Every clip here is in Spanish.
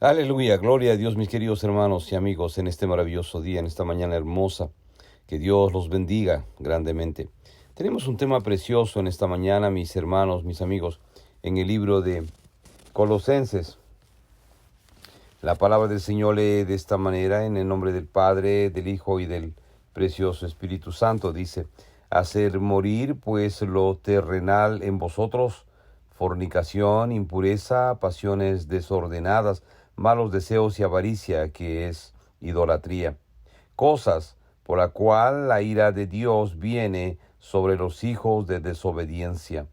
Aleluya, gloria a Dios, mis queridos hermanos y amigos, en este maravilloso día, en esta mañana hermosa. Que Dios los bendiga grandemente. Tenemos un tema precioso en esta mañana, mis hermanos, mis amigos, en el libro de Colosenses. La palabra del Señor lee de esta manera, en el nombre del Padre, del Hijo y del precioso Espíritu Santo. Dice: hacer morir pues lo terrenal en vosotros, fornicación, impureza, pasiones desordenadas, malos deseos y avaricia, que es idolatría. Cosas por la cual la ira de Dios viene sobre los hijos de desobediencia,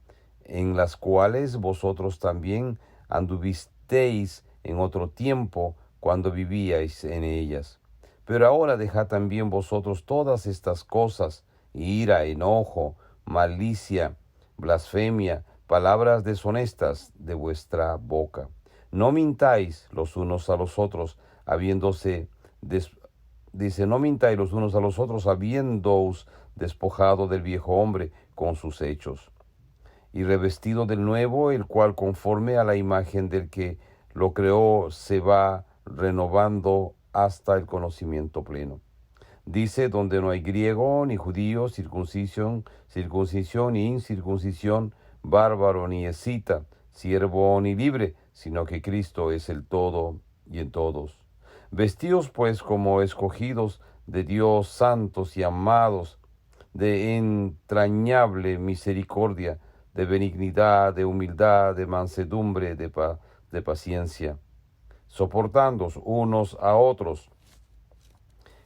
en las cuales vosotros también anduvisteis en otro tiempo cuando vivíais en ellas. Pero ahora dejad también vosotros todas estas cosas: ira, enojo, malicia, blasfemia, palabras deshonestas de vuestra boca. No mintáis los unos a los otros, no mintáis los unos a los otros, habiéndoos despojado del viejo hombre con sus hechos, y revestido del nuevo, el cual conforme a la imagen del que lo creó se va renovando hasta el conocimiento pleno. Dice: donde no hay griego ni judío, circuncisión ni incircuncisión, bárbaro ni escita, siervo ni libre, sino que Cristo es el todo y en todos. Vestíos pues como escogidos de Dios, santos y amados, de entrañable misericordia, de benignidad, de humildad, de mansedumbre, de paciencia, soportándoos unos a otros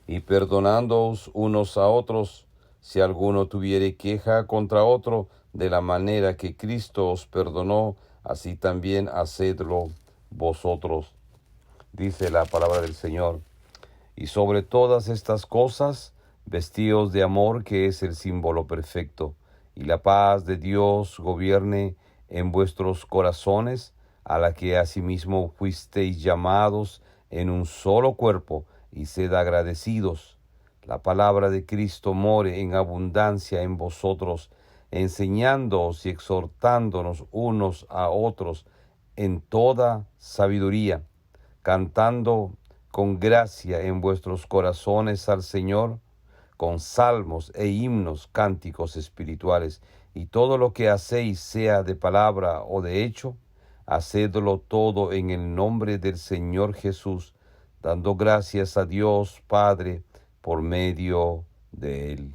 y perdonándoos unos a otros, si alguno tuviere queja contra otro, de la manera que Cristo os perdonó, así también hacedlo vosotros. Dice la palabra del Señor: y sobre todas estas cosas, vestíos de amor, que es el símbolo perfecto, y la paz de Dios gobierne en vuestros corazones, a la que asimismo fuisteis llamados en un solo cuerpo, y sed agradecidos. La palabra de Cristo more en abundancia en vosotros, enseñándoos y exhortándonos unos a otros en toda sabiduría, cantando con gracia en vuestros corazones al Señor, con salmos e himnos, cánticos espirituales, y todo lo que hacéis, sea de palabra o de hecho, hacedlo todo en el nombre del Señor Jesús, dando gracias a Dios Padre por medio de Él.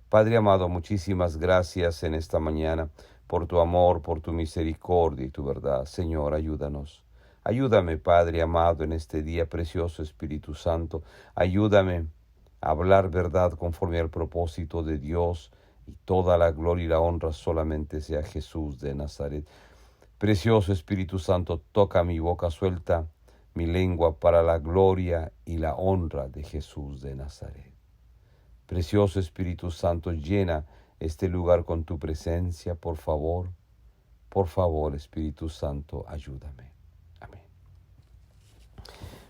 Padre amado, muchísimas gracias en esta mañana por tu amor, por tu misericordia y tu verdad. Señor, ayúdanos. Ayúdame, Padre amado, en este día precioso, Espíritu Santo. Ayúdame a hablar verdad conforme al propósito de Dios, y toda la gloria y la honra solamente sea Jesús de Nazaret. Precioso Espíritu Santo, toca mi boca, suelta mi lengua para la gloria y la honra de Jesús de Nazaret. Precioso Espíritu Santo, llena este lugar con tu presencia, por favor. Por favor, Espíritu Santo, ayúdame. Amén.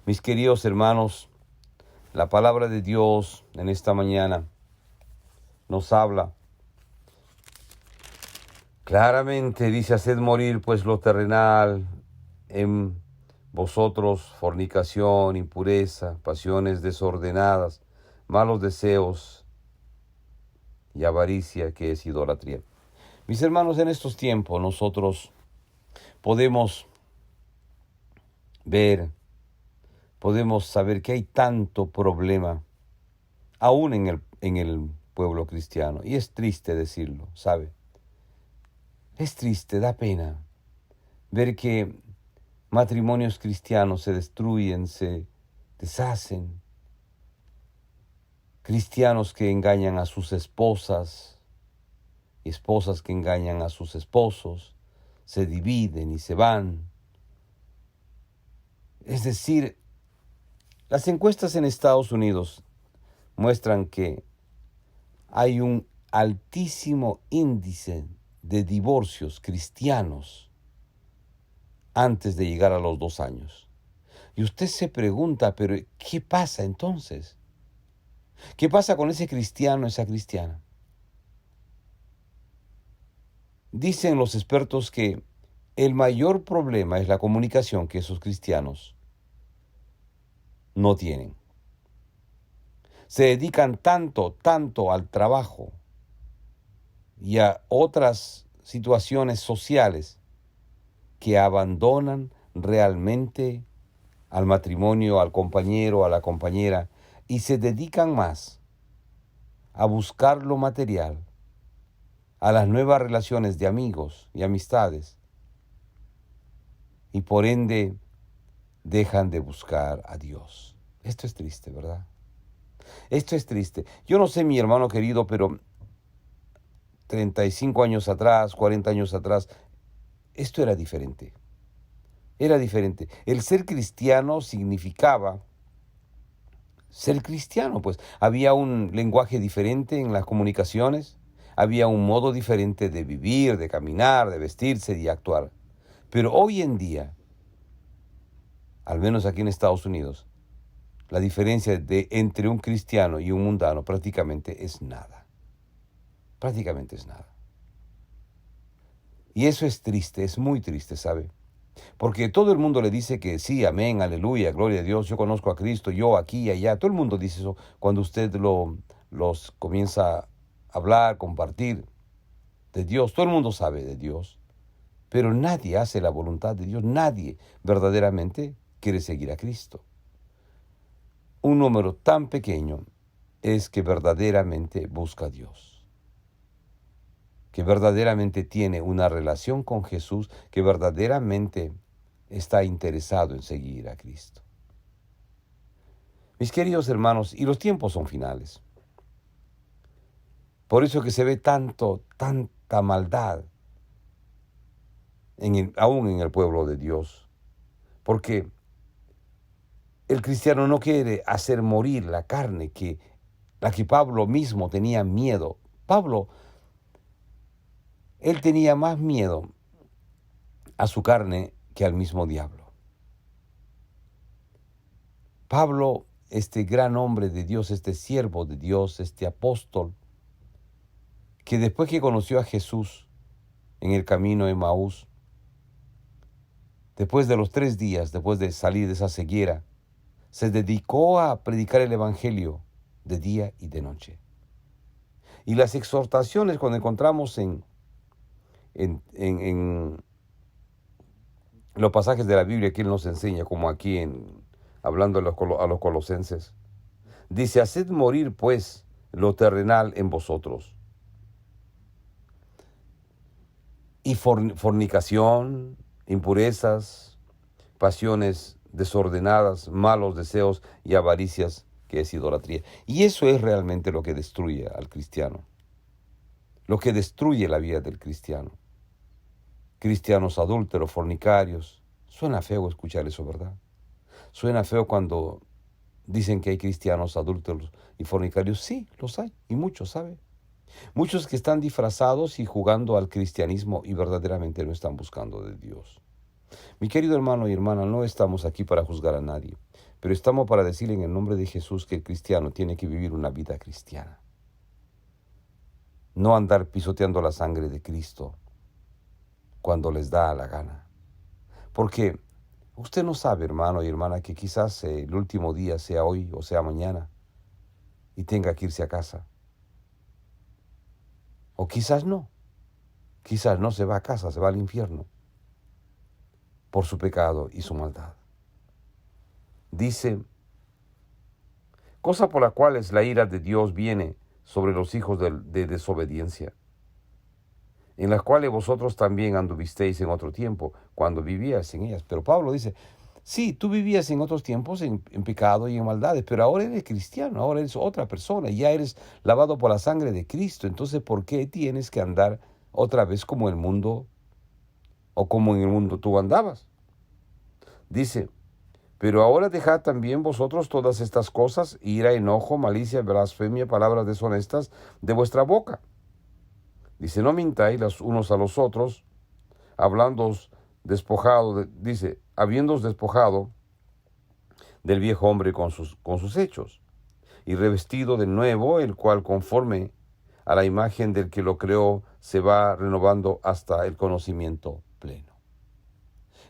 Mis queridos hermanos, la palabra de Dios en esta mañana nos habla claramente. Dice: haced morir pues lo terrenal en vosotros, fornicación, impureza, pasiones desordenadas, malos deseos y avaricia, que es idolatría. Mis hermanos, en estos tiempos nosotros podemos ver, podemos saber que hay tanto problema aún en el pueblo cristiano. Y es triste decirlo, ¿sabe? Es triste, da pena ver que matrimonios cristianos se destruyen, se deshacen. Cristianos que engañan a sus esposas, y esposas que engañan a sus esposos, se dividen y se van. Es decir, las encuestas en Estados Unidos muestran que hay un altísimo índice de divorcios cristianos antes de llegar a los 2 años. Y usted se pregunta, pero ¿qué pasa entonces? ¿Qué pasa con ese cristiano, esa cristiana? Dicen los expertos que el mayor problema es la comunicación que esos cristianos no tienen. Se dedican tanto al trabajo y a otras situaciones sociales que abandonan realmente al matrimonio, al compañero, a la compañera, y se dedican más a buscar lo material, a las nuevas relaciones de amigos y amistades, y por ende dejan de buscar a Dios. Esto es triste, ¿verdad? Esto es triste. Yo no sé, mi hermano querido, pero 35 años atrás, 40 años atrás, esto era diferente. Era diferente. El ser cristiano significaba ser cristiano, pues había un lenguaje diferente en las comunicaciones, había un modo diferente de vivir, de caminar, de vestirse y actuar. Pero hoy en día, al menos aquí en Estados Unidos, la diferencia entre un cristiano y un mundano prácticamente es nada. Prácticamente es nada. Y eso es triste, es muy triste, ¿sabe? Porque todo el mundo le dice que sí, amén, aleluya, gloria a Dios, yo conozco a Cristo, yo aquí y allá. Todo el mundo dice eso cuando usted los comienza a hablar, compartir de Dios. Todo el mundo sabe de Dios, pero nadie hace la voluntad de Dios. Nadie verdaderamente quiere seguir a Cristo. Un número tan pequeño es que verdaderamente busca a Dios, que verdaderamente tiene una relación con Jesús, que verdaderamente está interesado en seguir a Cristo. Mis queridos hermanos, y los tiempos son finales. Por eso que se ve tanta maldad, aún en el pueblo de Dios. Porque el cristiano no quiere hacer morir la carne, la que Pablo mismo tenía miedo. Pablo, él tenía más miedo a su carne que al mismo diablo. Pablo, este gran hombre de Dios, este siervo de Dios, este apóstol, que después que conoció a Jesús en el camino de Emaús, después de los 3 días, después de salir de esa ceguera, se dedicó a predicar el evangelio de día y de noche. Y las exhortaciones cuando encontramos en los pasajes de la Biblia que él nos enseña, como aquí hablando a los colosenses, dice: haced morir pues lo terrenal en vosotros. Y fornicación, impurezas, pasiones desordenadas, malos deseos y avaricias, que es idolatría. Y eso es realmente lo que destruye al cristiano, lo que destruye la vida del cristiano. Cristianos adúlteros, fornicarios. Suena feo escuchar eso, ¿verdad? Suena feo cuando dicen que hay cristianos adúlteros y fornicarios. Sí, los hay, y muchos, ¿sabe? Muchos que están disfrazados y jugando al cristianismo y verdaderamente no están buscando de Dios. Mi querido hermano y hermana, no estamos aquí para juzgar a nadie, pero estamos para decirle en el nombre de Jesús que el cristiano tiene que vivir una vida cristiana. No andar pisoteando la sangre de Cristo cuando les da la gana. Porque usted no sabe, hermano y hermana, que quizás el último día sea hoy o sea mañana y tenga que irse a casa. O quizás no se va a casa, se va al infierno por su pecado y su maldad. Dice: cosa por la cual es la ira de Dios viene sobre los hijos de desobediencia, en las cuales vosotros también anduvisteis en otro tiempo, cuando vivías en ellas. Pero Pablo dice: sí, tú vivías en otros tiempos en pecado y en maldades, pero ahora eres cristiano, ahora eres otra persona, ya eres lavado por la sangre de Cristo. Entonces, ¿por qué tienes que andar otra vez como el mundo, o como en el mundo tú andabas? Dice: pero ahora dejad también vosotros todas estas cosas: ira, enojo, malicia, blasfemia, palabras deshonestas de vuestra boca. Dice: no mintáis los unos a los otros, hablándoos despojado, habiéndoos despojado del viejo hombre con sus hechos, y revestido de nuevo, el cual conforme a la imagen del que lo creó se va renovando hasta el conocimiento pleno.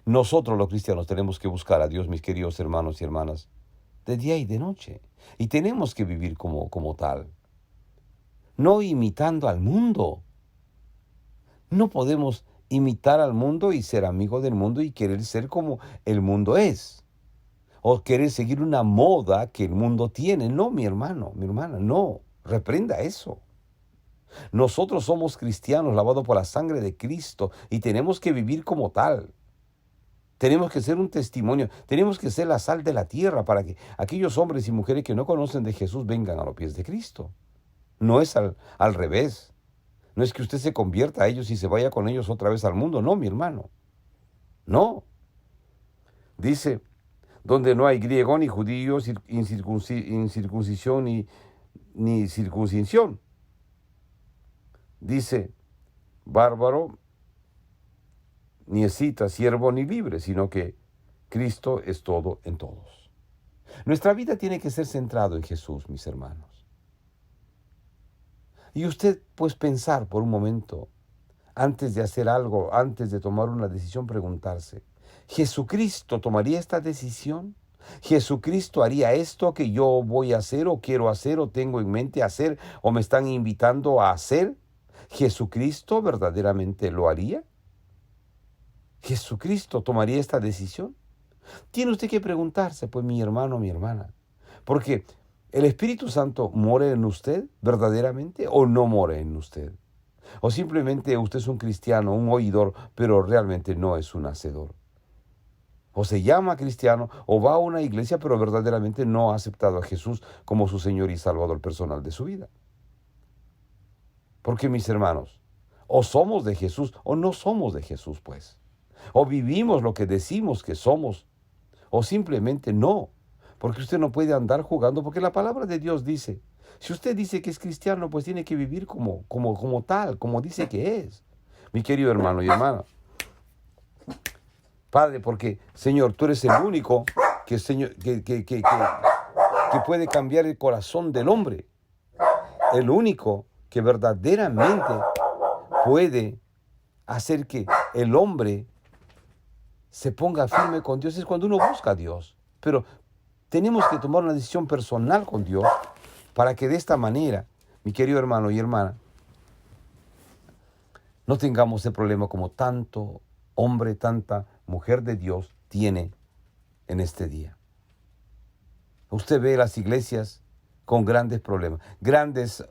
Nosotros los cristianos tenemos que buscar a Dios, mis queridos hermanos y hermanas, de día y de noche. Y tenemos que vivir como tal, no imitando al mundo. No podemos imitar al mundo y ser amigo del mundo y querer ser como el mundo es. O querer seguir una moda que el mundo tiene. No, mi hermano, mi hermana, no. Reprenda eso. Nosotros somos cristianos lavados por la sangre de Cristo y tenemos que vivir como tal. Tenemos que ser un testimonio, tenemos que ser la sal de la tierra para que aquellos hombres y mujeres que no conocen de Jesús vengan a los pies de Cristo. No es al revés. No es que usted se convierta a ellos y se vaya con ellos otra vez al mundo. No, mi hermano. No. Dice, donde no hay griego ni judío, incircuncisión ni circuncisión. Dice, bárbaro, ni escita, siervo ni libre, sino que Cristo es todo en todos. Nuestra vida tiene que ser centrado en Jesús, mis hermanos. Y usted, pues, pensar por un momento, antes de hacer algo, antes de tomar una decisión, preguntarse, ¿Jesucristo tomaría esta decisión? ¿Jesucristo haría esto que yo voy a hacer o quiero hacer o tengo en mente hacer o me están invitando a hacer? ¿Jesucristo verdaderamente lo haría? ¿Jesucristo tomaría esta decisión? Tiene usted que preguntarse, pues, mi hermano, mi hermana, porque ¿el Espíritu Santo mora en usted verdaderamente o no mora en usted? O simplemente usted es un cristiano, un oidor, pero realmente no es un hacedor. O se llama cristiano o va a una iglesia, pero verdaderamente no ha aceptado a Jesús como su Señor y Salvador personal de su vida. Porque, mis hermanos, o somos de Jesús o no somos de Jesús, pues. O vivimos lo que decimos que somos, o simplemente no. Porque usted no puede andar jugando, porque la palabra de Dios dice, si usted dice que es cristiano, pues tiene que vivir como tal, como dice que es. Mi querido hermano y hermana, Padre, porque, Señor, tú eres el único que puede cambiar el corazón del hombre. El único que verdaderamente puede hacer que el hombre se ponga firme con Dios es cuando uno busca a Dios. Pero tenemos que tomar una decisión personal con Dios para que de esta manera, mi querido hermano y hermana, no tengamos ese problema como tanto hombre, tanta mujer de Dios tiene en este día. Usted ve las iglesias con grandes problemas, grandes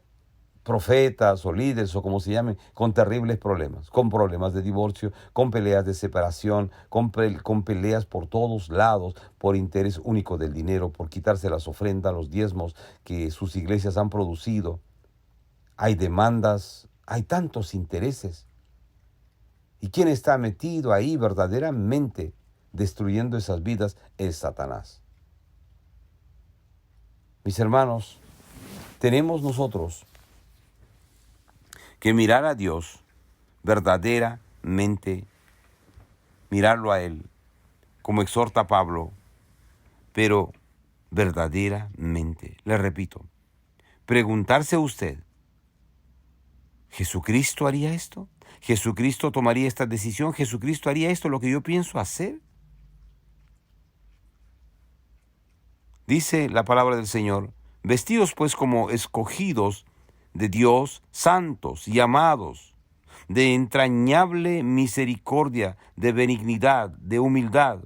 profetas o líderes o como se llamen, con terribles problemas, con problemas de divorcio, con peleas de separación, con peleas por todos lados, por interés único del dinero, por quitarse las ofrendas, los diezmos que sus iglesias han producido. Hay demandas, hay tantos intereses. ¿Y quién está metido ahí verdaderamente destruyendo esas vidas? Es Satanás. Mis hermanos, tenemos nosotros que mirar a Dios verdaderamente, mirarlo a Él, como exhorta Pablo, pero verdaderamente. Le repito, preguntarse a usted, ¿Jesucristo haría esto? ¿Jesucristo tomaría esta decisión? ¿Jesucristo haría esto, lo que yo pienso hacer? Dice la palabra del Señor, vestidos pues como escogidos de Dios, santos y amados, de entrañable misericordia, de benignidad, de humildad,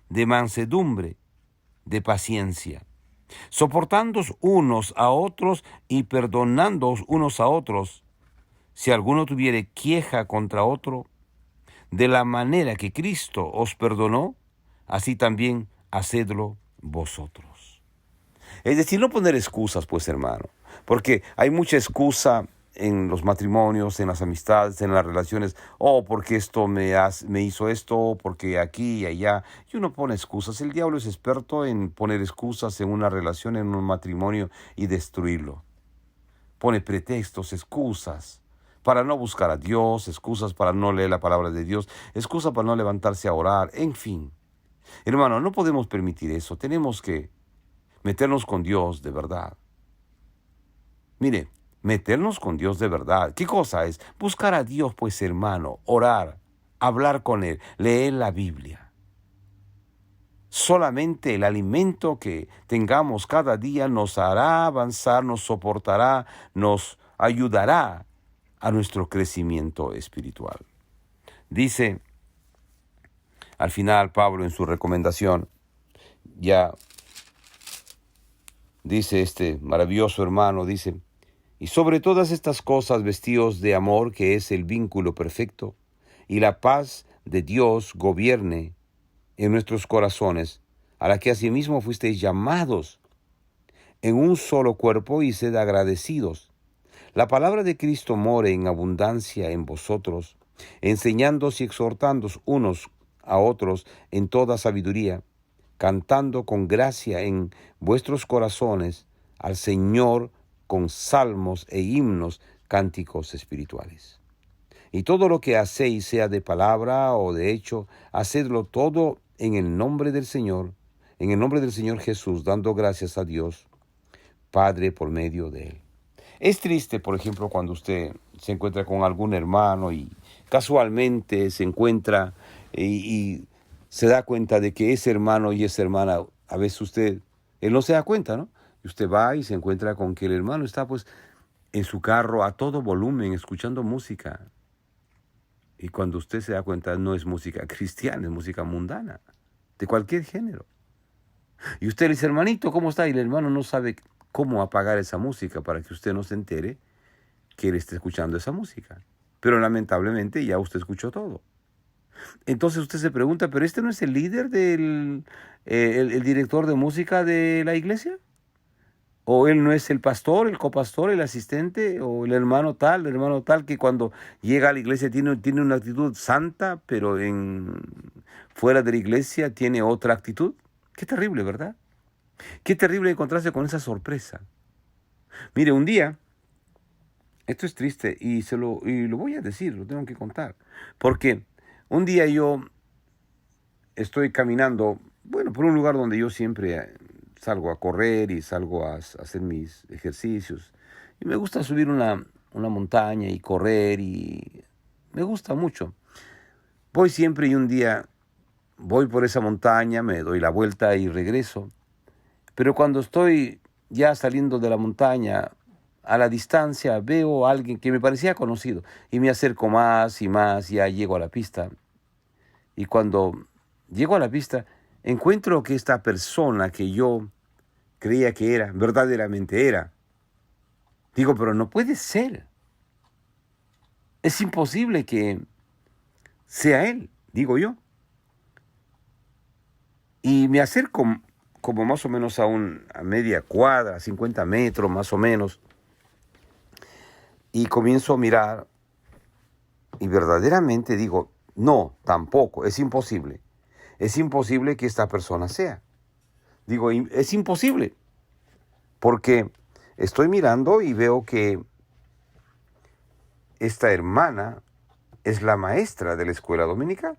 de mansedumbre, de paciencia, soportándoos unos a otros y perdonándoos unos a otros, si alguno tuviere queja contra otro, de la manera que Cristo os perdonó, así también hacedlo vosotros. Es decir, no poner excusas, pues, hermano, porque hay mucha excusa en los matrimonios, en las amistades, en las relaciones. Porque esto me hizo esto, porque aquí y allá. Y uno pone excusas. El diablo es experto en poner excusas en una relación, en un matrimonio y destruirlo. Pone pretextos, excusas para no buscar a Dios, excusas para no leer la palabra de Dios, excusas para no levantarse a orar, en fin. Hermano, no podemos permitir eso. Tenemos que meternos con Dios de verdad. Mire, meternos con Dios de verdad. ¿Qué cosa es? Buscar a Dios, pues, hermano, orar, hablar con Él, leer la Biblia. Solamente el alimento que tengamos cada día nos hará avanzar, nos soportará, nos ayudará a nuestro crecimiento espiritual. Dice al final Pablo en su recomendación, ya dice este maravilloso hermano, dice, y sobre todas estas cosas vestidos de amor, que es el vínculo perfecto, y la paz de Dios gobierne en nuestros corazones, a la que asimismo fuisteis llamados en un solo cuerpo, y sed agradecidos. La palabra de Cristo more en abundancia en vosotros, enseñándoos y exhortándoos unos a otros en toda sabiduría, cantando con gracia en vuestros corazones al Señor con salmos e himnos, cánticos espirituales. Y todo lo que hacéis, sea de palabra o de hecho, hacedlo todo en el nombre del Señor Jesús, dando gracias a Dios, Padre, por medio de Él. Es triste, por ejemplo, cuando usted se encuentra con algún hermano y casualmente se encuentra y se da cuenta de que ese hermano y esa hermana, a veces él no se da cuenta, ¿no? Y usted va y se encuentra con que el hermano está pues en su carro a todo volumen, escuchando música. Y cuando usted se da cuenta, no es música cristiana, es música mundana, de cualquier género. Y usted le dice, hermanito, ¿cómo está? Y el hermano no sabe cómo apagar esa música para que usted no se entere que él esté escuchando esa música. Pero lamentablemente ya usted escuchó todo. Entonces usted se pregunta, ¿pero este no es el líder el director de música de la iglesia? ¿O él no es el pastor, el copastor, el asistente, o el hermano tal, que cuando llega a la iglesia tiene una actitud santa, pero fuera de la iglesia tiene otra actitud? Qué terrible, ¿verdad? Qué terrible encontrarse con esa sorpresa. Mire, un día, esto es triste y lo voy a decir, lo tengo que contar, porque un día yo estoy caminando, por un lugar donde yo siempre salgo a correr y salgo a hacer mis ejercicios. Y me gusta subir una montaña y correr y me gusta mucho. Voy siempre y un día voy por esa montaña, me doy la vuelta y regreso. Pero cuando estoy ya saliendo de la montaña, a la distancia veo a alguien que me parecía conocido y me acerco más y más, ya llego a la pista. Y cuando llego a la pista, encuentro que esta persona que yo creía que era, verdaderamente era. Digo, pero no puede ser. Es imposible que sea él, digo yo. Y me acerco como más o menos a media cuadra, 50 metros más o menos. Y comienzo a mirar y verdaderamente digo, no, tampoco, es imposible. Es imposible que esta persona sea. Digo, es imposible. Porque estoy mirando y veo que esta hermana es la maestra de la escuela dominical.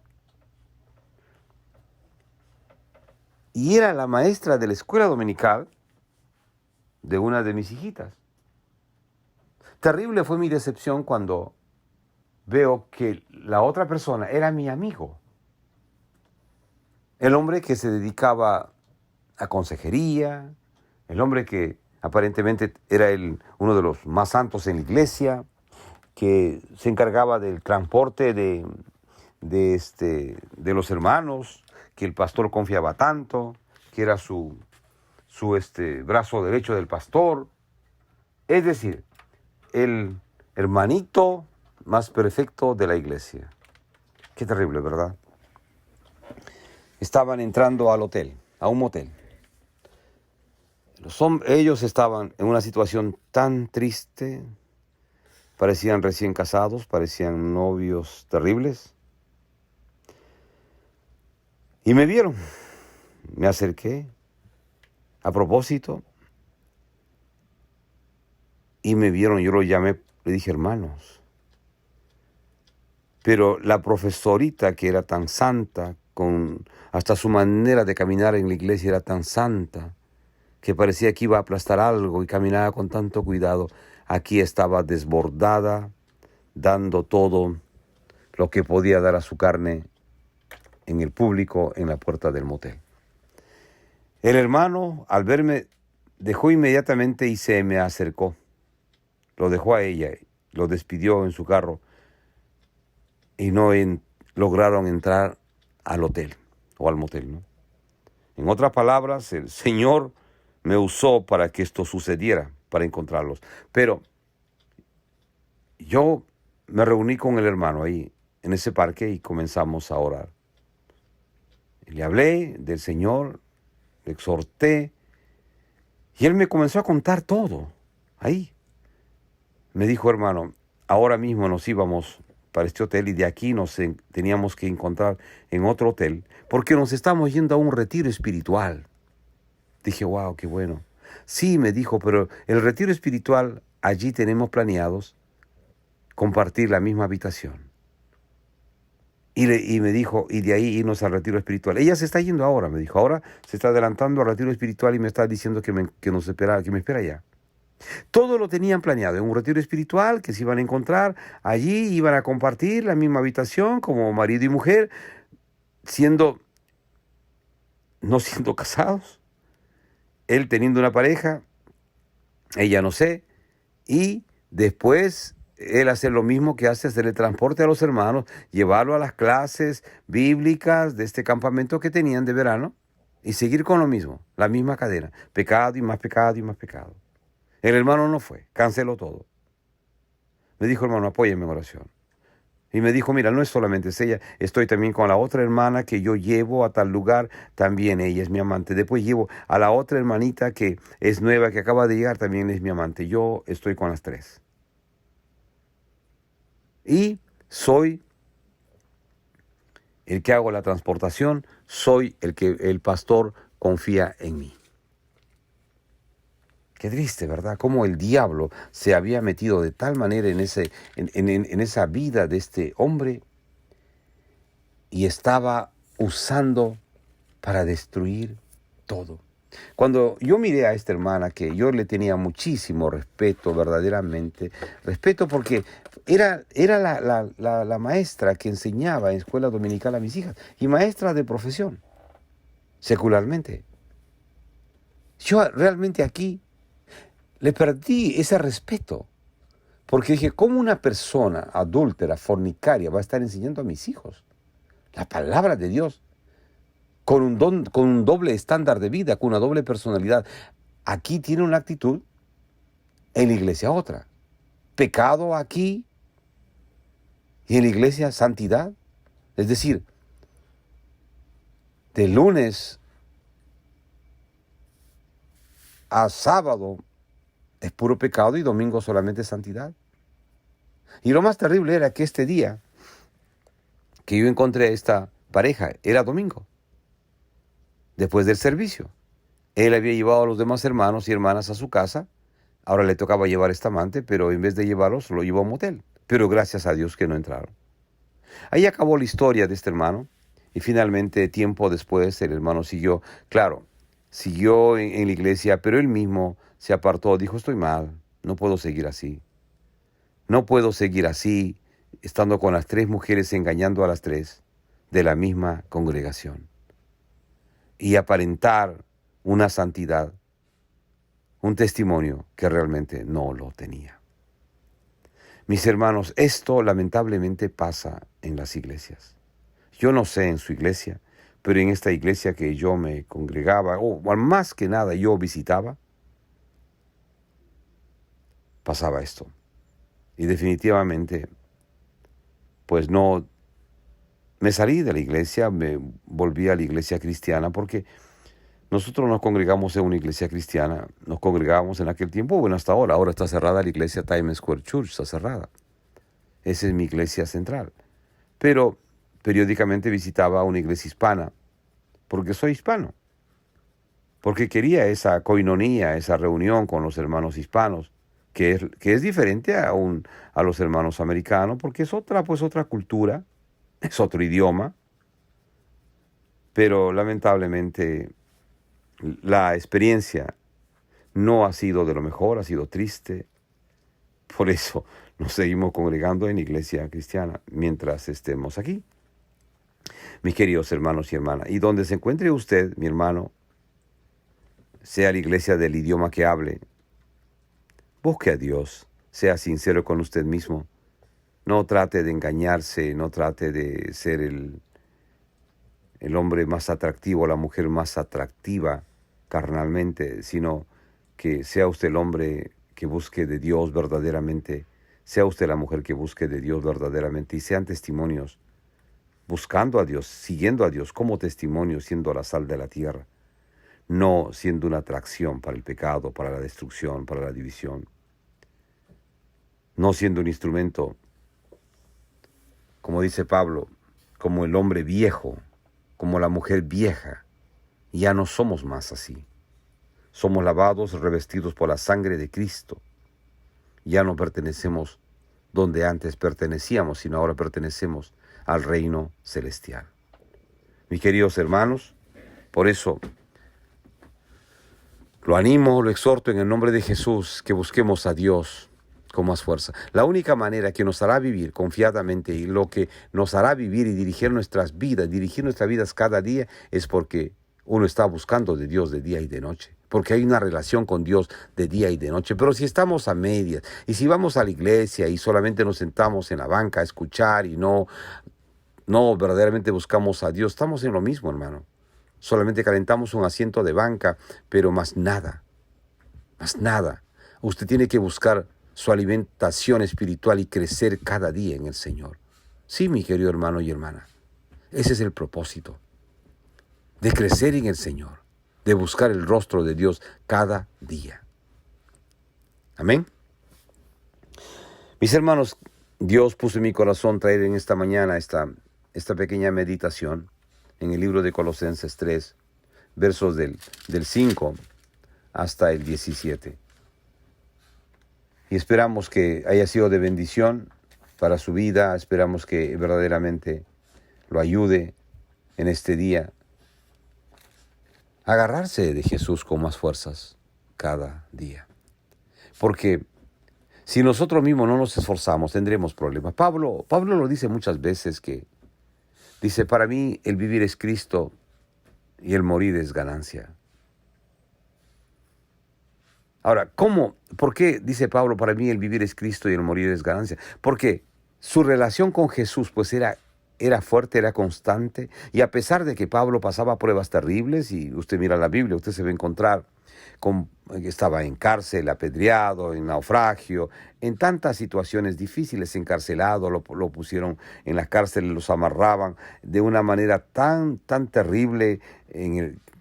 Y era la maestra de la escuela dominical de una de mis hijitas. Terrible fue mi decepción cuando veo que la otra persona era mi amigo. El hombre que se dedicaba a consejería, el hombre que aparentemente era uno de los más santos en la iglesia, que se encargaba del transporte de los hermanos, que el pastor confiaba tanto, que era su brazo derecho del pastor. Es decir, el hermanito más perfecto de la iglesia. Qué terrible, ¿verdad? Estaban entrando al hotel, a un motel. Ellos estaban en una situación tan triste, parecían recién casados, parecían novios terribles. Y me vieron, me acerqué a propósito y me vieron, yo lo llamé, le dije hermanos. Pero la profesorita que era tan santa, hasta su manera de caminar en la iglesia era tan santa, que parecía que iba a aplastar algo y caminaba con tanto cuidado, aquí estaba desbordada, dando todo lo que podía dar a su carne en el público, en la puerta del motel. El hermano, al verme, dejó inmediatamente y se me acercó. Lo dejó a ella, lo despidió en su carro y no lograron entrar al hotel o al motel, ¿no? En otras palabras, el Señor me usó para que esto sucediera, para encontrarlos. Pero yo me reuní con el hermano ahí, en ese parque, y comenzamos a orar. Le hablé del Señor, le exhorté, y él me comenzó a contar todo, ahí. Me dijo, hermano, ahora mismo nos íbamos para este hotel y de aquí teníamos que encontrar en otro hotel porque nos estamos yendo a un retiro espiritual. Dije, wow, qué bueno. Sí, me dijo, pero el retiro espiritual, allí tenemos planeados compartir la misma habitación. Y me dijo, y de ahí irnos al retiro espiritual. Ella se está yendo ahora, me dijo, ahora se está adelantando al retiro espiritual y me está diciendo que me espera allá. Todo lo tenían planeado, en un retiro espiritual que se iban a encontrar, allí iban a compartir la misma habitación como marido y mujer, no siendo casados, él teniendo una pareja, ella no sé, y después él hacer lo mismo que hace, hacer el transporte a los hermanos, llevarlo a las clases bíblicas de este campamento que tenían de verano y seguir con lo mismo, la misma cadena, pecado y más pecado y más pecado. El hermano no fue, canceló todo. Me dijo, hermano, apóyeme en oración. Y me dijo, mira, no es solamente ella, estoy también con la otra hermana que yo llevo a tal lugar, también ella es mi amante. Después llevo a la otra hermanita que es nueva, que acaba de llegar, también es mi amante. Yo estoy con las tres. Y soy el que hago la transportación, soy el que el pastor confía en mí. Qué triste, ¿verdad? Cómo el diablo se había metido de tal manera en esa vida de este hombre y estaba usando para destruir todo. Cuando yo miré a esta hermana, que yo le tenía muchísimo respeto, verdaderamente, respeto porque era la maestra que enseñaba en escuela dominical a mis hijas y maestra de profesión, secularmente. Yo realmente aquí le perdí ese respeto, porque dije, ¿cómo una persona adúltera, fornicaria, va a estar enseñando a mis hijos la palabra de Dios con un doble estándar de vida, con una doble personalidad? Aquí tiene una actitud, en la iglesia otra. Pecado aquí y en la iglesia santidad. Es decir, de lunes a sábado es puro pecado y domingo solamente santidad. Y lo más terrible era que este día que yo encontré a esta pareja era domingo, después del servicio. Él había llevado a los demás hermanos y hermanas a su casa. Ahora le tocaba llevar a esta amante, pero en vez de llevarlos, lo llevó a un motel. Pero gracias a Dios que no entraron. Ahí acabó la historia de este hermano. Y finalmente, tiempo después, el hermano siguió en la iglesia, pero él mismo se apartó. Dijo, estoy mal, no puedo seguir así. No puedo seguir así, estando con las tres mujeres, engañando a las tres de la misma congregación. Y aparentar una santidad, un testimonio que realmente no lo tenía. Mis hermanos, esto lamentablemente pasa en las iglesias. Yo no sé en su iglesia, pero en esta iglesia que yo me congregaba, o más que nada yo visitaba, pasaba esto. Y definitivamente, pues no, me salí de la iglesia, me volví a la iglesia cristiana porque nosotros nos congregamos en una iglesia cristiana, nos congregábamos en aquel tiempo, bueno, hasta ahora está cerrada la iglesia Times Square Church, está cerrada. Esa es mi iglesia central. Pero periódicamente visitaba una iglesia hispana, porque soy hispano, porque quería esa coinonía, esa reunión con los hermanos hispanos, que es diferente a los hermanos americanos, porque es otra cultura, es otro idioma, pero lamentablemente la experiencia no ha sido de lo mejor, ha sido triste. Por eso nos seguimos congregando en la iglesia cristiana mientras estemos aquí. Mis queridos hermanos y hermanas, y donde se encuentre usted, mi hermano, sea la iglesia del idioma que hable. Busque a Dios, sea sincero con usted mismo. No trate de engañarse, no trate de ser el hombre más atractivo, la mujer más atractiva carnalmente, sino que sea usted el hombre que busque de Dios verdaderamente, sea usted la mujer que busque de Dios verdaderamente y sean testimonios, buscando a Dios, siguiendo a Dios como testimonio, siendo la sal de la tierra, no siendo una atracción para el pecado, para la destrucción, para la división, no siendo un instrumento, como dice Pablo, como el hombre viejo, como la mujer vieja. Ya no somos más así. Somos lavados, revestidos por la sangre de Cristo. Ya no pertenecemos donde antes pertenecíamos, sino ahora pertenecemos al reino celestial. Mis queridos hermanos, por eso lo animo, lo exhorto en el nombre de Jesús, que busquemos a Dios con más fuerza. La única manera que nos hará vivir confiadamente y lo que nos hará vivir y dirigir nuestras vidas cada día es porque uno está buscando de Dios de día y de noche. Porque hay una relación con Dios de día y de noche. Pero si estamos a medias y si vamos a la iglesia y solamente nos sentamos en la banca a escuchar y no verdaderamente buscamos a Dios, estamos en lo mismo, hermano. Solamente calentamos un asiento de banca, pero más nada. Más nada. Usted tiene que buscar su alimentación espiritual y crecer cada día en el Señor. Sí, mi querido hermano y hermana, ese es el propósito, de crecer en el Señor, de buscar el rostro de Dios cada día. Amén. Mis hermanos, Dios puso en mi corazón traer en esta mañana esta pequeña meditación en el libro de Colosenses 3, versos del 5 hasta el 17. Y esperamos que haya sido de bendición para su vida. Esperamos que verdaderamente lo ayude en este día a agarrarse de Jesús con más fuerzas cada día. Porque si nosotros mismos no nos esforzamos, tendremos problemas. Pablo lo dice muchas veces dice, para mí el vivir es Cristo y el morir es ganancia. Ahora, ¿por qué dice Pablo, para mí el vivir es Cristo y el morir es ganancia? Porque su relación con Jesús pues era fuerte, era constante, y a pesar de que Pablo pasaba pruebas terribles, y usted mira la Biblia, usted se va a encontrar estaba en cárcel, apedreado, en naufragio, en tantas situaciones difíciles, encarcelado, lo pusieron en la cárcel, los amarraban de una manera tan terrible,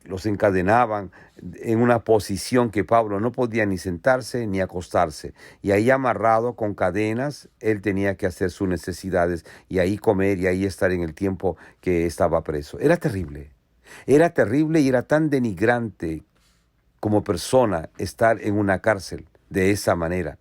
los encadenaban en una posición que Pablo no podía ni sentarse ni acostarse. Y ahí amarrado con cadenas, él tenía que hacer sus necesidades y ahí comer y ahí estar en el tiempo que estaba preso. Era terrible y era tan denigrante como persona estar en una cárcel de esa manera.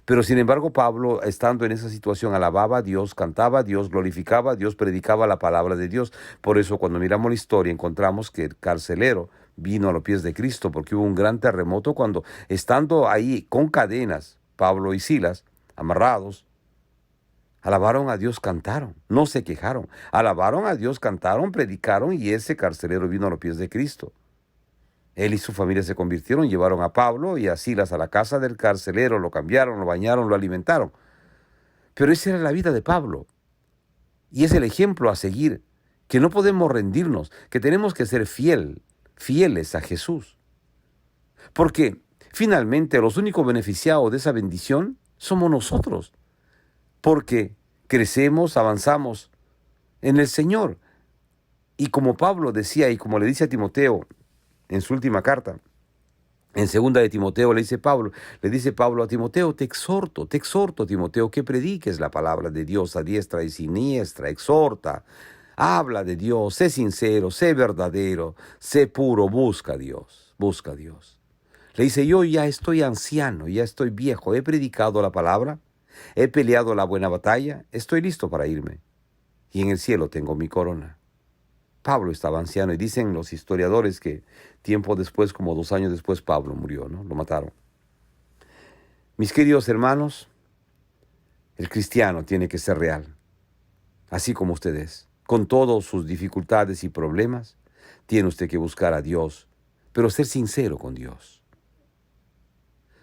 Pero sin embargo, Pablo, estando en esa situación, alababa a Dios, cantaba a Dios, glorificaba a Dios, predicaba la palabra de Dios. Por eso, cuando miramos la historia, encontramos que el carcelero vino a los pies de Cristo, porque hubo un gran terremoto cuando, estando ahí con cadenas, Pablo y Silas, amarrados, alabaron a Dios, cantaron, no se quejaron. Alabaron a Dios, cantaron, predicaron, y ese carcelero vino a los pies de Cristo. Él y su familia se convirtieron, llevaron a Pablo y a Silas a la casa del carcelero, lo cambiaron, lo bañaron, lo alimentaron. Pero esa era la vida de Pablo. Y es el ejemplo a seguir, que no podemos rendirnos, que tenemos que ser fieles a Jesús. Porque finalmente los únicos beneficiados de esa bendición somos nosotros. Porque crecemos, avanzamos en el Señor. Y como Pablo decía y como le dice a Timoteo, en su última carta, en segunda de Timoteo, le dice Pablo a Timoteo, te exhorto, Timoteo, que prediques la palabra de Dios a diestra y siniestra, exhorta, habla de Dios, sé sincero, sé verdadero, sé puro, busca a Dios. Le dice, yo ya estoy anciano, ya estoy viejo, he predicado la palabra, he peleado la buena batalla, estoy listo para irme, y en el cielo tengo mi corona. Pablo estaba anciano y dicen los historiadores que tiempo después, como 2 años después, Pablo murió, ¿no? Lo mataron. Mis queridos hermanos, el cristiano tiene que ser real, así como usted es. Con todas sus dificultades y problemas, tiene usted que buscar a Dios pero ser sincero con Dios.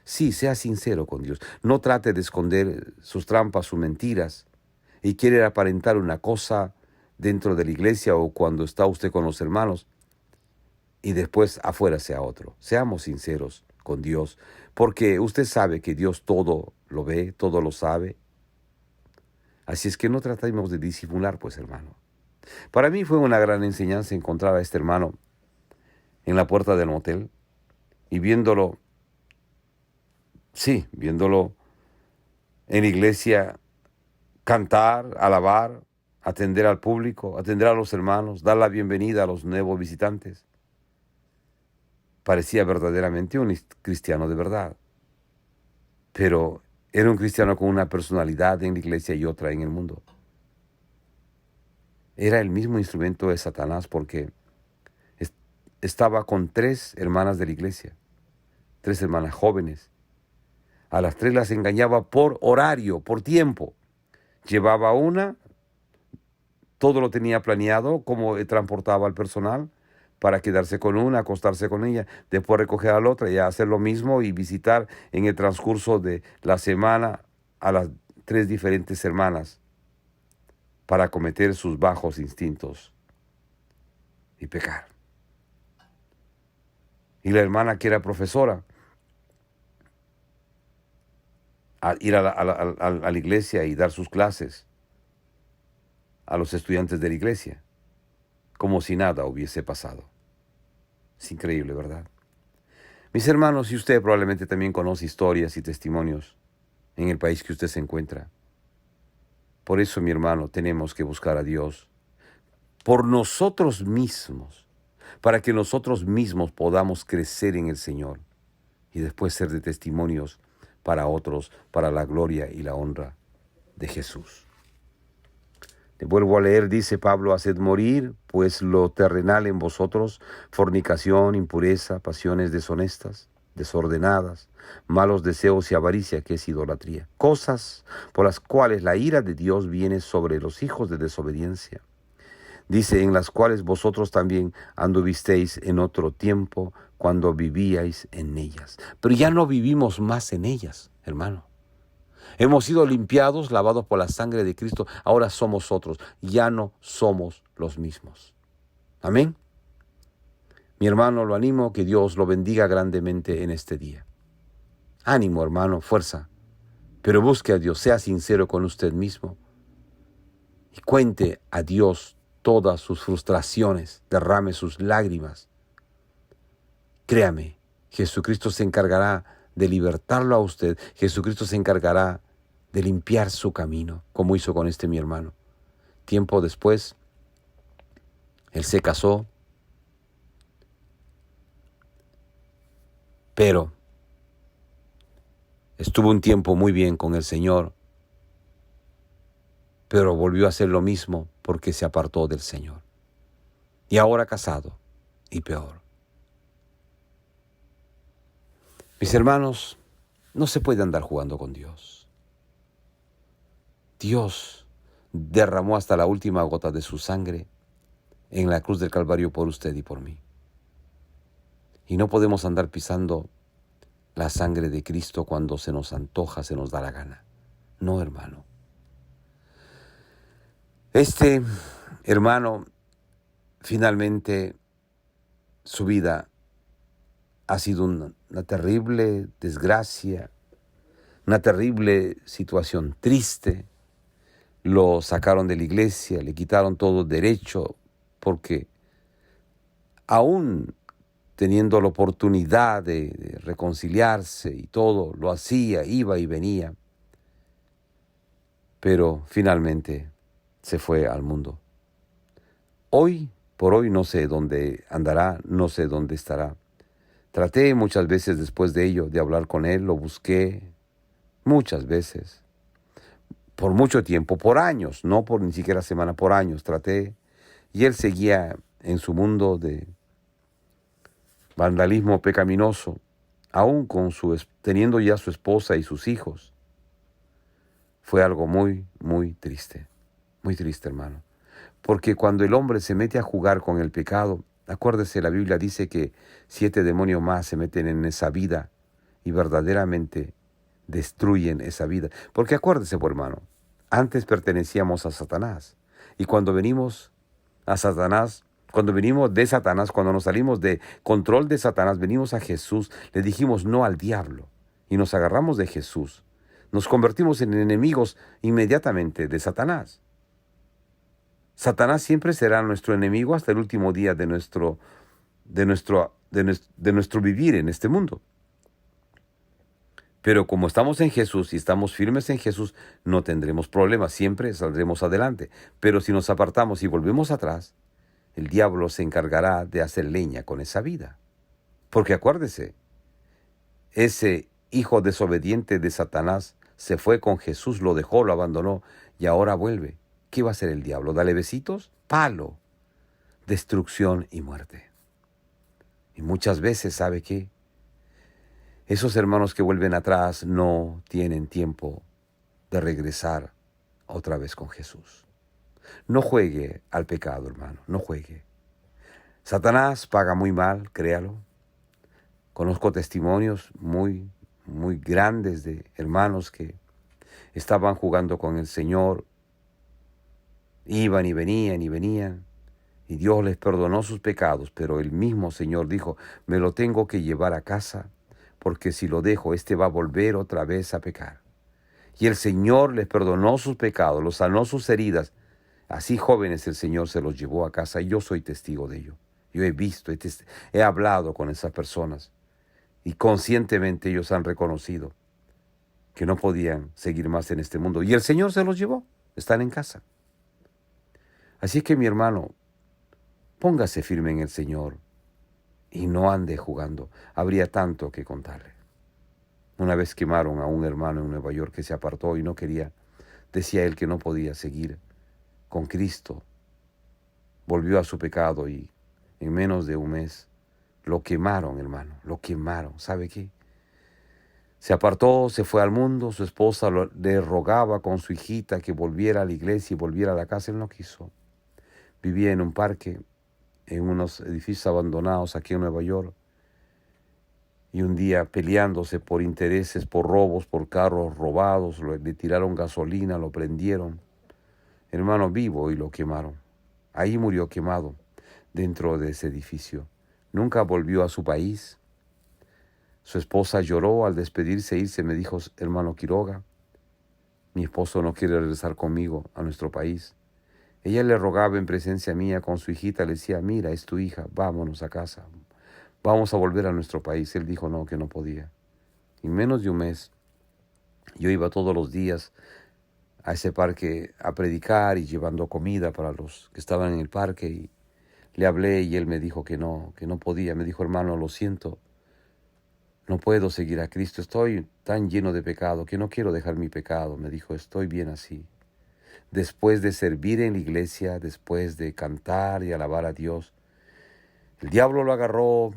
Sí, sea sincero con Dios. No trate de esconder sus trampas, sus mentiras, y quiere aparentar una cosa dentro de la iglesia o cuando está usted con los hermanos y después afuera sea otro. Seamos sinceros con Dios, porque usted sabe que Dios todo lo ve, todo lo sabe. Así es que no tratemos de disimular, pues, hermano. Para mí fue una gran enseñanza encontrar a este hermano en la puerta del motel y viéndolo, sí, viéndolo en la iglesia cantar, alabar, atender al público, atender a los hermanos, dar la bienvenida a los nuevos visitantes. Parecía verdaderamente un cristiano de verdad, pero era un cristiano con una personalidad en la iglesia y otra en el mundo. Era el mismo instrumento de Satanás porque estaba con 3 hermanas de la iglesia, 3 hermanas jóvenes. A las 3 las engañaba por horario, por tiempo. Llevaba una, todo lo tenía planeado, cómo transportaba al personal para quedarse con una, acostarse con ella, después recoger a la otra y hacer lo mismo y visitar en el transcurso de la semana a las 3 diferentes hermanas para cometer sus bajos instintos y pecar. Y la hermana que era profesora, a ir a la iglesia y dar sus clases a los estudiantes de la iglesia, como si nada hubiese pasado. Es increíble, ¿verdad? Mis hermanos, y usted probablemente también conoce historias y testimonios en el país que usted se encuentra. Por eso, mi hermano, tenemos que buscar a Dios por nosotros mismos, para que nosotros mismos podamos crecer en el Señor y después ser de testimonios para otros, para la gloria y la honra de Jesús. Te vuelvo a leer, dice Pablo, haced morir, pues lo terrenal en vosotros, fornicación, impureza, pasiones deshonestas, desordenadas, malos deseos y avaricia, que es idolatría. Cosas por las cuales la ira de Dios viene sobre los hijos de desobediencia. Dice, en las cuales vosotros también anduvisteis en otro tiempo, cuando vivíais en ellas. Pero ya no vivimos más en ellas, hermano. Hemos sido limpiados, lavados por la sangre de Cristo. Ahora somos otros. Ya no somos los mismos. Amén. Mi hermano, lo animo, que Dios lo bendiga grandemente en este día. Ánimo, hermano, fuerza. Pero busque a Dios, sea sincero con usted mismo. Y cuente a Dios todas sus frustraciones, derrame sus lágrimas. Créame, Jesucristo se encargará de libertarlo a usted. Jesucristo se encargará de limpiar su camino, como hizo con este mi hermano. Tiempo después, él se casó, pero estuvo un tiempo muy bien con el Señor, pero volvió a hacer lo mismo porque se apartó del Señor. Y ahora casado, y peor. Mis hermanos, no se puede andar jugando con Dios. Dios derramó hasta la última gota de su sangre en la cruz del Calvario por usted y por mí. Y no podemos andar pisando la sangre de Cristo cuando se nos antoja, se nos da la gana. No, hermano. Este hermano, finalmente, su vida ha sido una terrible desgracia, una terrible situación triste. Lo sacaron de la iglesia, le quitaron todo derecho, porque aún teniendo la oportunidad de reconciliarse y todo, lo hacía, iba y venía, pero finalmente se fue al mundo. Hoy por hoy no sé dónde andará, no sé dónde estará. Traté muchas veces después de ello de hablar con él, lo busqué muchas veces, por mucho tiempo, por años, no por ni siquiera semana, por años traté, y él seguía en su mundo de vandalismo pecaminoso, aún teniendo ya su esposa y sus hijos. Fue algo muy, muy triste, hermano. Porque cuando el hombre se mete a jugar con el pecado, Acuérdese, la Biblia dice que 7 demonios más se meten en esa vida y verdaderamente destruyen esa vida. Porque acuérdese, pues, hermano, antes pertenecíamos a Satanás. Y cuando venimos a Satanás, cuando venimos de Satanás, cuando nos salimos de control de Satanás, venimos a Jesús, le dijimos no al diablo y nos agarramos de Jesús. Nos convertimos en enemigos inmediatamente de Satanás. Satanás siempre será nuestro enemigo hasta el último día de nuestro vivir en este mundo. Pero como estamos en Jesús y estamos firmes en Jesús, no tendremos problemas, siempre saldremos adelante. Pero si nos apartamos y volvemos atrás, el diablo se encargará de hacer leña con esa vida. Porque acuérdese, ese hijo desobediente de Satanás se fue con Jesús, lo dejó, lo abandonó y ahora vuelve. ¿Qué va a hacer el diablo? ¿Dale besitos? Palo, destrucción y muerte. Y muchas veces, ¿sabe qué? Esos hermanos que vuelven atrás no tienen tiempo de regresar otra vez con Jesús. No juegue al pecado, hermano, no juegue. Satanás paga muy mal, créalo. Conozco testimonios muy grandes de hermanos que estaban jugando con el Señor, iban y venían, y Dios les perdonó sus pecados, pero el mismo Señor dijo, me lo tengo que llevar a casa, porque si lo dejo, va a volver otra vez a pecar. Y el Señor les perdonó sus pecados, los sanó sus heridas. Así jóvenes el Señor se los llevó a casa y yo soy testigo de ello. Yo he visto, he hablado con esas personas y conscientemente ellos han reconocido que no podían seguir más en este mundo. Y el Señor se los llevó, están en casa. Así que mi hermano, póngase firme en el Señor y no ande jugando. Habría tanto que contarle. Una vez quemaron a un hermano en Nueva York que se apartó y no quería. Decía él que no podía seguir con Cristo. Volvió a su pecado y en menos de un mes lo quemaron, hermano. Lo quemaron. ¿Sabe qué? Se apartó, se fue al mundo. Su esposa le rogaba con su hijita que volviera a la iglesia y volviera a la casa. Él no quiso. Vivía en un parque, en unos edificios abandonados aquí en Nueva York. Y un día peleándose por intereses, por robos, por carros robados, le tiraron gasolina, lo prendieron. Hermano, vivo, y lo quemaron. Ahí murió quemado, dentro de ese edificio. Nunca volvió a su país. Su esposa lloró al despedirse, irse. Me dijo, hermano Quiroga, mi esposo no quiere regresar conmigo a nuestro país. Ella le rogaba en presencia mía con su hijita, le decía, mira, es tu hija, vámonos a casa, vamos a volver a nuestro país. Él dijo no, que no podía. En menos de un mes, yo iba todos los días a ese parque a predicar y llevando comida para los que estaban en el parque. Y le hablé y él me dijo que no podía. Me dijo, hermano, lo siento, no puedo seguir a Cristo. Estoy tan lleno de pecado que no quiero dejar mi pecado. Me dijo, estoy bien así. Después de servir en la iglesia, después de cantar y alabar a Dios, el diablo lo agarró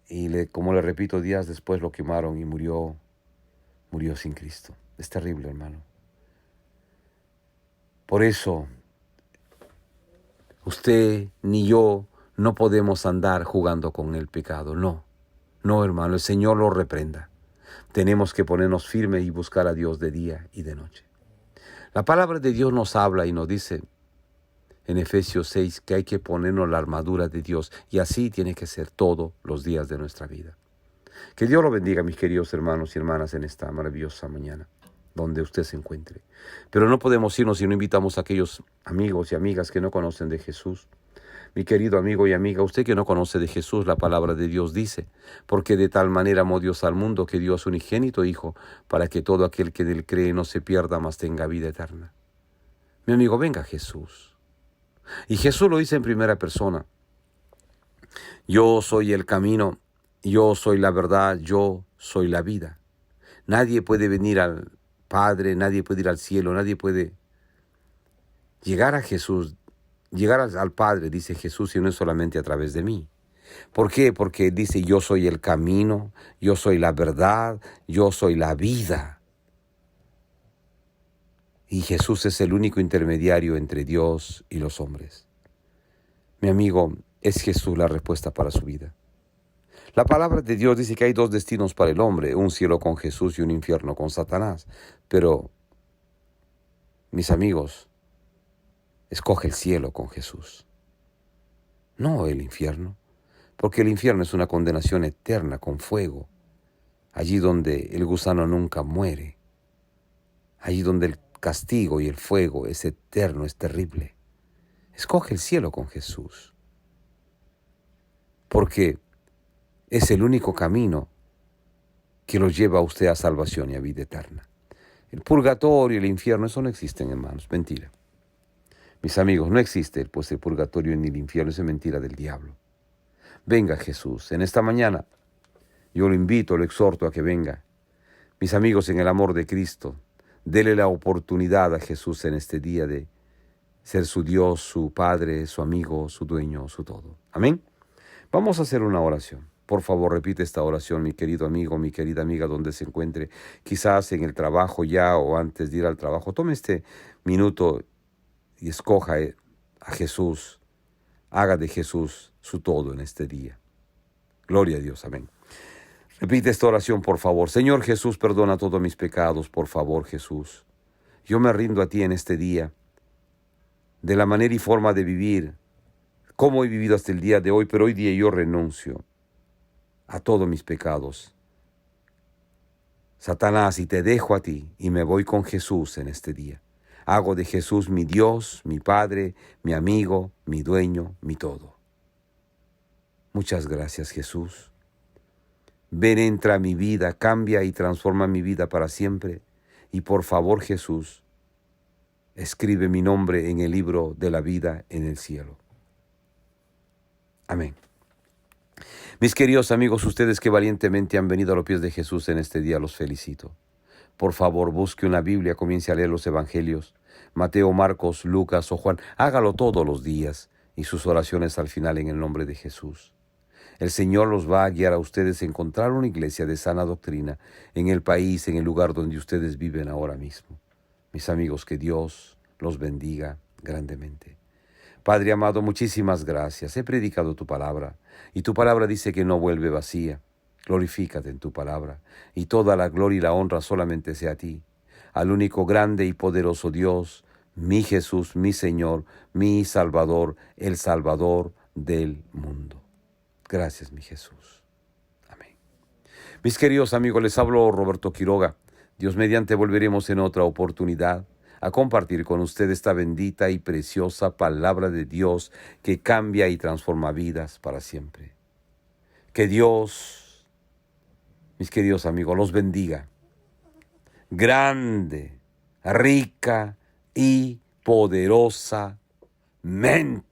y, como le repito, días después lo quemaron y murió sin Cristo. Es terrible, hermano. Por eso, usted ni yo no podemos andar jugando con el pecado. No, hermano, el Señor lo reprenda. Tenemos que ponernos firmes y buscar a Dios de día y de noche. La palabra de Dios nos habla y nos dice en Efesios 6 que hay que ponernos la armadura de Dios, y así tiene que ser todos los días de nuestra vida. Que Dios lo bendiga, mis queridos hermanos y hermanas, en esta maravillosa mañana, donde usted se encuentre. Pero no podemos irnos si no invitamos a aquellos amigos y amigas que no conocen de Jesús. Mi querido amigo y amiga, usted que no conoce de Jesús, la palabra de Dios dice, porque de tal manera amó Dios al mundo que dio a su unigénito Hijo, para que todo aquel que en él cree no se pierda, mas tenga vida eterna. Mi amigo, venga Jesús. Y Jesús lo dice en primera persona. Yo soy el camino, yo soy la verdad, yo soy la vida. Nadie puede venir al Padre, nadie puede ir al cielo, nadie puede llegar a Jesús, llegar al Padre, dice Jesús, y no es solamente a través de mí. ¿Por qué? Porque dice, yo soy el camino, yo soy la verdad, yo soy la vida. Y Jesús es el único intermediario entre Dios y los hombres. Mi amigo, Es Jesús la respuesta para su vida. La palabra de Dios dice que hay dos destinos para el hombre, un cielo con Jesús y un infierno con Satanás. Pero, mis amigos, escoge el cielo con Jesús, no el infierno, porque el infierno es una condenación eterna con fuego, allí donde el gusano nunca muere, allí donde el castigo y el fuego es eterno, es terrible. Escoge el cielo con Jesús, porque es el único camino que los lleva a usted a salvación y a vida eterna. El purgatorio y el infierno, eso no existen, hermanos, mentira. Mis amigos, no existe pues el purgatorio ni el infierno, eso es mentira del diablo. Venga Jesús, en esta mañana yo lo invito, lo exhorto a que venga. Mis amigos, en el amor de Cristo, dele la oportunidad a Jesús en este día de ser su Dios, su Padre, su amigo, su dueño, su todo. Amén. Vamos a hacer una oración. Por favor, repite esta oración, mi querido amigo, mi querida amiga, donde se encuentre, quizás en el trabajo ya o antes de ir al trabajo. Tome este minuto y escoja a Jesús. Haga de Jesús su todo en este día. Gloria a Dios. Amén. Repite esta oración, por favor. Señor Jesús, perdona todos mis pecados, por favor, Jesús. Yo me rindo a ti en este día, de la manera y forma de vivir, como he vivido hasta el día de hoy, pero hoy día yo renuncio a todos mis pecados. Satanás, y te dejo a ti, y me voy con Jesús en este día. Hago de Jesús mi Dios, mi Padre, mi amigo, mi dueño, mi todo. Muchas gracias, Jesús. Ven, entra a mi vida, cambia y transforma mi vida para siempre. Y por favor, Jesús, escribe mi nombre en el libro de la vida en el cielo. Amén. Mis queridos amigos, ustedes que valientemente han venido a los pies de Jesús en este día, los felicito. Por favor, busque una Biblia, comience a leer los Evangelios, Mateo, Marcos, Lucas o Juan. Hágalo todos los días y sus oraciones al final en el nombre de Jesús. El Señor los va a guiar a ustedes a encontrar una iglesia de sana doctrina en el país, en el lugar donde ustedes viven ahora mismo. Mis amigos, que Dios los bendiga grandemente. Padre amado, muchísimas gracias. He predicado tu palabra y tu palabra dice que no vuelve vacía. Glorifícate en tu palabra y toda la gloria y la honra solamente sea a ti, al único grande y poderoso Dios, mi Jesús, mi Señor, mi Salvador, el Salvador del mundo. Gracias, mi Jesús. Amén. Mis queridos amigos, les hablo Roberto Quiroga. Dios mediante volveremos en otra oportunidad a compartir con usted esta bendita y preciosa palabra de Dios que cambia y transforma vidas para siempre. Que Dios, mis queridos amigos, los bendiga. Grande, rica y poderosamente.